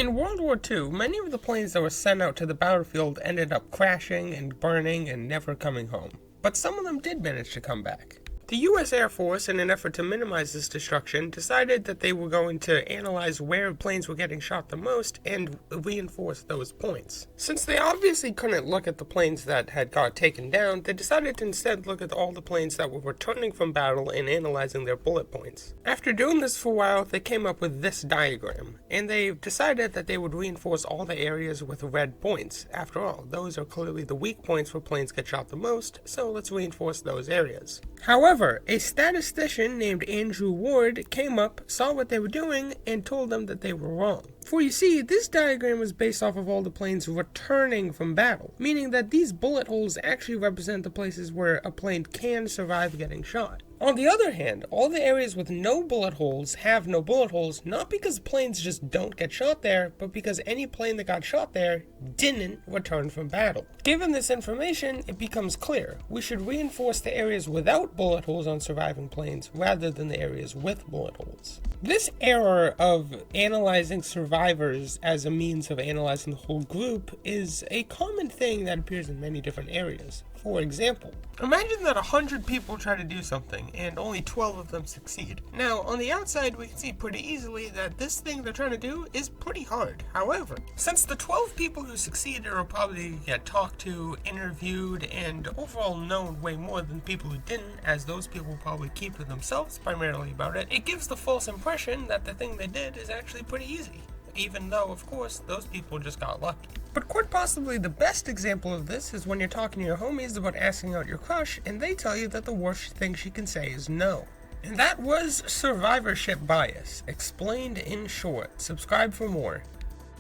In World War II, many of the planes that were sent out to the battlefield ended up crashing and burning and never coming home. But some of them did manage to come back. The US Air Force, in an effort to minimize this destruction, decided that they were going to analyze where planes were getting shot the most and reinforce those points. Since they obviously couldn't look at the planes that had got taken down, they decided to instead look at all the planes that were returning from battle and analyzing their bullet points. After doing this for a while, they came up with this diagram, and they decided that they would reinforce all the areas with red points. After all, those are clearly the weak points where planes get shot the most, so let's reinforce those areas. However, a statistician named Andrew Ward came up, saw what they were doing, and told them that they were wrong. For you see, this diagram was based off of all the planes returning from battle, meaning that these bullet holes actually represent the places where a plane can survive getting shot. On the other hand, all the areas with no bullet holes have no bullet holes, not because planes just don't get shot there, but because any plane that got shot there didn't return from battle. Given this information, it becomes clear. We should reinforce the areas without bullet holes on surviving planes rather than the areas with bullet holes. This error of analyzing survivors as a means of analyzing the whole group is a common thing that appears in many different areas. For example, imagine that 100 people try to do something and only 12 of them succeed. Now, on the outside, we can see pretty easily that this thing they're trying to do is pretty hard. However, since the 12 people who succeeded are probably get talked to, interviewed, and overall known way more than people who didn't, as those people will probably keep to themselves primarily about it, it gives the false impression that the thing they did is actually pretty easy. Even though, of course, those people just got lucky. But quite possibly the best example of this is when you're talking to your homies about asking out your crush, and they tell you that the worst thing she can say is no. And that was survivorship bias, explained in short. Subscribe for more.